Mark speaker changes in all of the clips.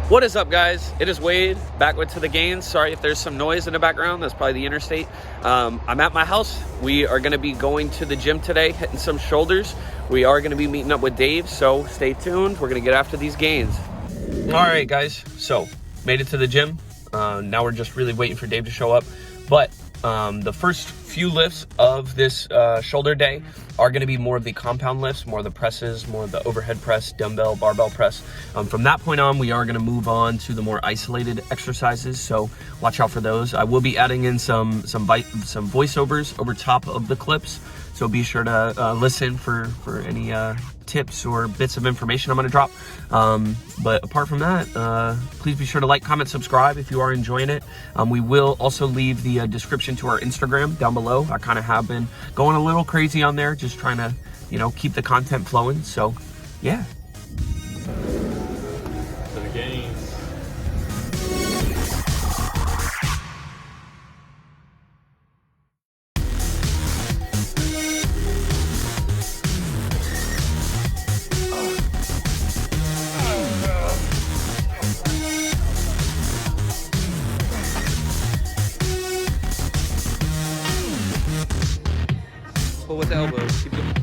Speaker 1: What is up, guys? It is Wade, back with To The Gains. Sorry if there's some noise in the background. That's probably the interstate. I'm at my house. We are going to be going to the gym today, hitting some shoulders. We are going to be meeting up with Dave, so stay tuned. We're going to get after these gains. All right, guys. So, made it to the gym. Now we're just really waiting for Dave to show up. But the first few lifts of this shoulder day are going to be more of the compound lifts, more of the presses, more of the overhead press, dumbbell, barbell press. From that point on, we are going to move on to the more isolated exercises, so watch out for those. I will be adding in some voiceovers over top of the clips, so be sure to listen for any tips or bits of information I'm going to drop. But apart from that, please be sure to like, comment, subscribe if you are enjoying it. We will also leave the description to our Instagram down below. I kind of have been going a little crazy on there, just trying to, keep the content flowing. So, yeah.
Speaker 2: To the gains.
Speaker 1: Pull with the elbows. Keep going.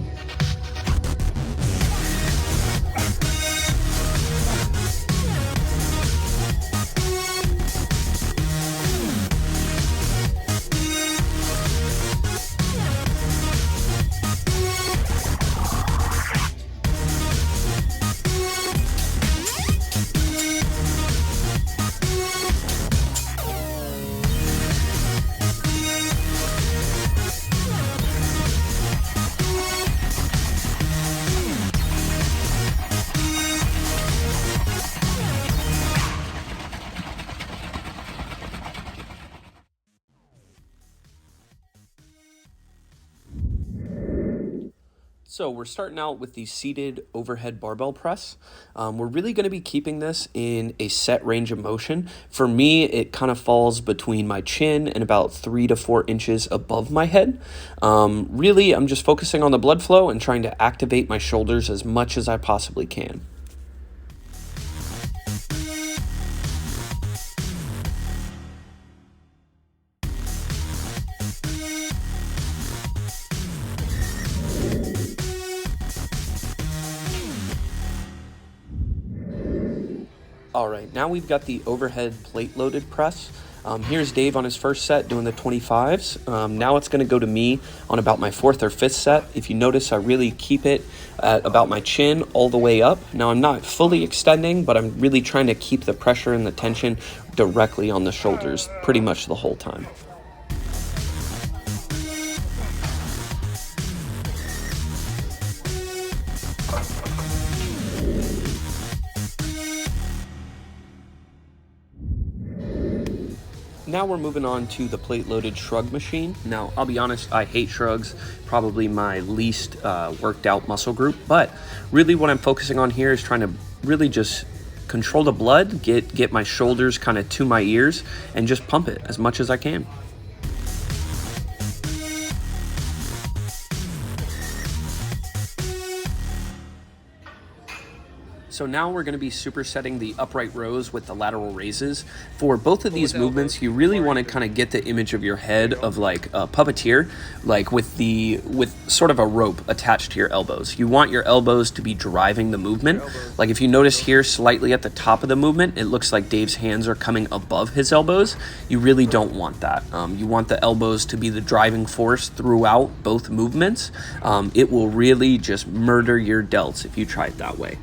Speaker 1: So we're starting out with the seated overhead barbell press. We're really going to be keeping this in a set range of motion. For me, it kind of falls between my chin and about 3 to 4 inches above my head. Really, I'm just focusing on the blood flow and trying to activate my shoulders as much as I possibly can. All right, now we've got the overhead plate loaded press. Here's Dave on his first set doing the 25s. Now it's gonna go to me on about my 4th or 5th set. If you notice, I really keep it at about my chin all the way up. Now I'm not fully extending, but I'm really trying to keep the pressure and the tension directly on the shoulders pretty much the whole time. Now we're moving on to the plate-loaded shrug machine. Now, I'll be honest, I hate shrugs, probably my least worked out muscle group, but really what I'm focusing on here is trying to really just control the blood, get my shoulders kind of to my ears, and just pump it as much as I can. So now we're going to be supersetting the upright rows with the lateral raises. For both of these movements, you really want to kind of get the image of your head of like a puppeteer, like with sort of a rope attached to your elbows. You want your elbows to be driving the movement. Like if you notice here slightly at the top of the movement, it looks like Dave's hands are coming above his elbows. You really don't want that. You want the elbows to be the driving force throughout both movements. It will really just murder your delts if you try it that way.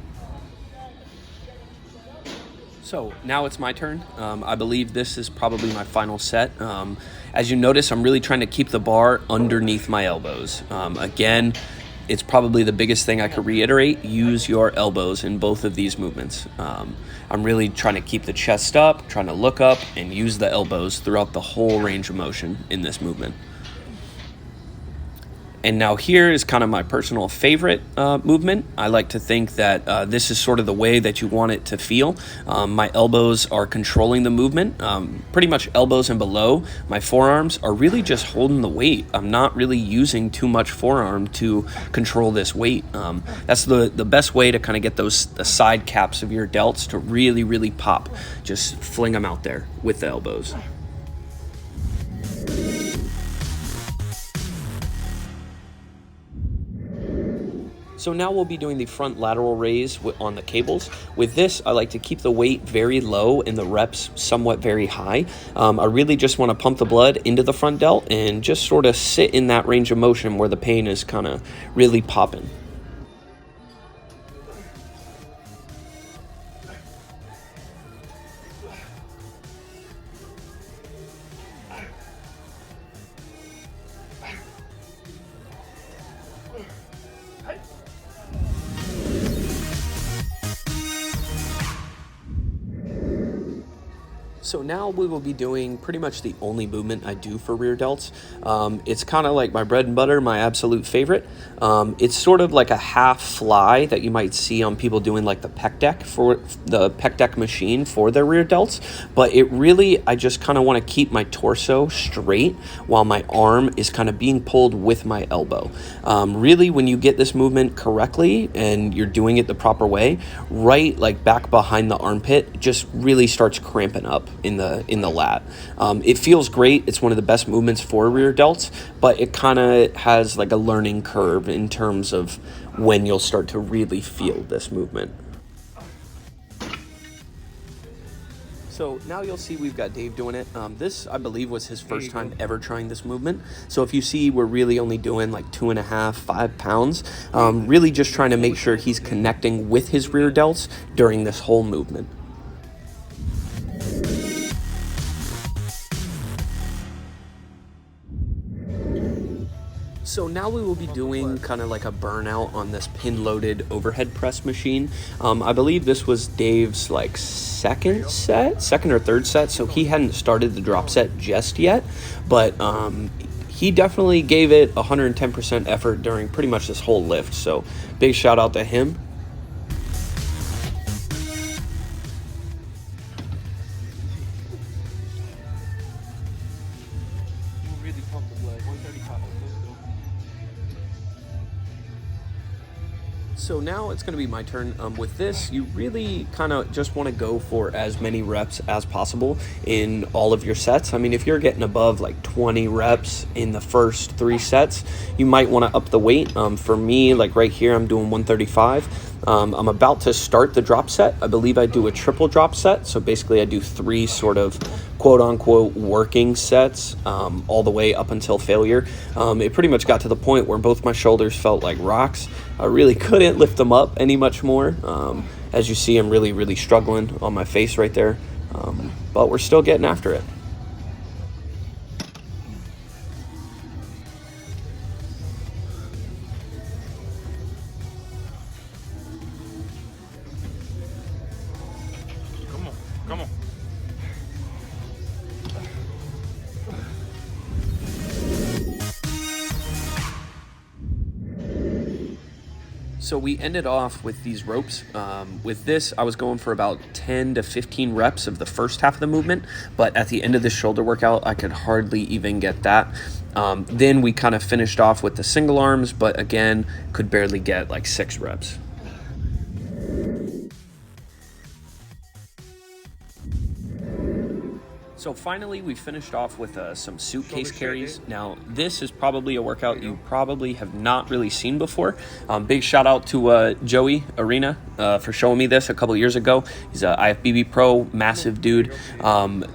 Speaker 1: So now it's my turn. I believe this is probably my final set. As you notice, I'm really trying to keep the bar underneath my elbows. Again, it's probably the biggest thing I could reiterate. Use your elbows in both of these movements. I'm really trying to keep the chest up, trying to look up, and use the elbows throughout the whole range of motion in this movement. And now here is kind of my personal favorite movement. I like to think that this is sort of the way that you want it to feel. My elbows are controlling the movement. Pretty much elbows and below. My forearms are really just holding the weight. I'm not really using too much forearm to control this weight. That's the best way to kind of get the side caps of your delts to really, really pop. Just fling them out there with the elbows. So now we'll be doing the front lateral raise on the cables. With this, I like to keep the weight very low and the reps somewhat very high. I really just want to pump the blood into the front delt and just sort of sit in that range of motion where the pain is kind of really popping. So now we will be doing pretty much the only movement I do for rear delts. It's kind of like my bread and butter, my absolute favorite. It's sort of like a half fly that you might see on people doing like the pec deck machine for their rear delts. But it really, I just kind of want to keep my torso straight while my arm is kind of being pulled with my elbow. Really, when you get this movement correctly and you're doing it the proper way, right like back behind the armpit just really starts cramping up in the lat. It feels great. It's one of the best movements for rear delts, but it kind of has like a learning curve in terms of when you'll start to really feel this movement. So now you'll see we've got Dave doing it. This, I believe, was his first time ever trying this movement. So if you see, we're really only doing like 2.5, 5 pounds, really just trying to make sure he's connecting with his rear delts during this whole movement. So now we will be doing kind of like a burnout on this pin-loaded overhead press machine. I believe this was Dave's like second or third set, so he hadn't started the drop set just yet, but he definitely gave it 110% effort during pretty much this whole lift, so big shout out to him. So now it's going to be my turn. With this, you really kind of just want to go for as many reps as possible in all of your sets. I mean, if you're getting above like 20 reps in the first 3 sets, you might want to up the weight. For me, like right here, I'm doing 135. I'm about to start the drop set. I believe I do a triple drop set. So basically I do 3 sort of quote unquote working sets all the way up until failure. It pretty much got to the point where both my shoulders felt like rocks. I really couldn't lift them up any much more. As you see, I'm really, really struggling on my face right there. But we're still getting after it.
Speaker 2: Come on.
Speaker 1: So we ended off with these ropes. With this, I was going for about 10 to 15 reps of the first half of the movement, but at the end of the shoulder workout, I could hardly even get that. Then we kind of finished off with the single arms, but again, could barely get like 6 reps. So finally, we finished off with some suitcase carries. Now, this is probably a workout you probably have not really seen before. Big shout out to Joey Arena for showing me this a couple years ago. He's a IFBB pro, massive dude.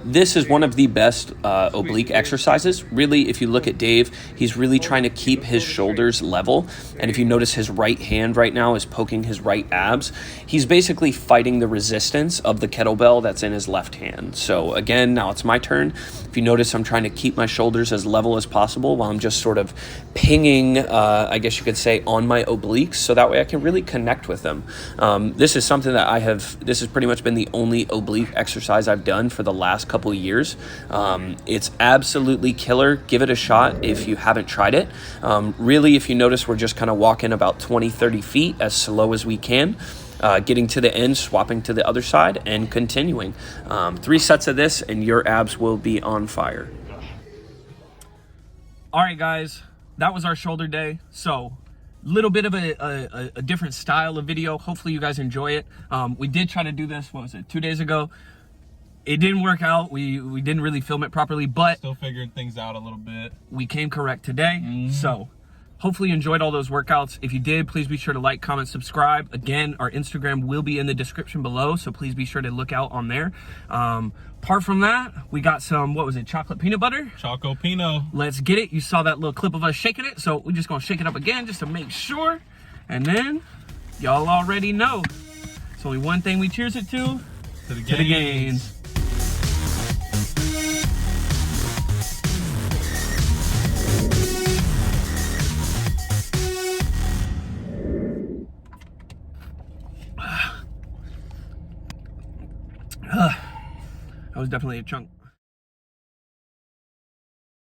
Speaker 1: This is one of the best oblique exercises. Really, if you look at Dave, he's really trying to keep his shoulders level. And if you notice, his right hand right now is poking his right abs. He's basically fighting the resistance of the kettlebell that's in his left hand. So again, now it's my turn. If you notice, I'm trying to keep my shoulders as level as possible while I'm just sort of pinging, I guess you could say, on my obliques, so that way I can really connect with them. This is something that this has pretty much been the only oblique exercise I've done for the last couple of years. It's absolutely killer. Give it a shot if you haven't tried it. Really, if you notice, we're just kind of walking about 20-30 feet as slow as we can. Getting to the end, swapping to the other side, and continuing. 3 sets of this, and your abs will be on fire. All right, guys, that was our shoulder day. So, little bit of a different style of video. Hopefully, you guys enjoy it. We did try to do this, 2 days ago. It didn't work out. We didn't really film it properly, but
Speaker 2: still figuring things out a little bit.
Speaker 1: We came correct today. So, hopefully you enjoyed all those workouts. If you did, please be sure to like, comment, subscribe. Again, our Instagram will be in the description below, so please be sure to look out on there. Apart from that, we got some, chocolate peanut butter?
Speaker 2: Choco Pino.
Speaker 1: Let's get it. You saw that little clip of us shaking it, so we're just gonna shake it up again just to make sure. And then, y'all already know. It's only one thing we cheers it to the gains. That was definitely a chunk.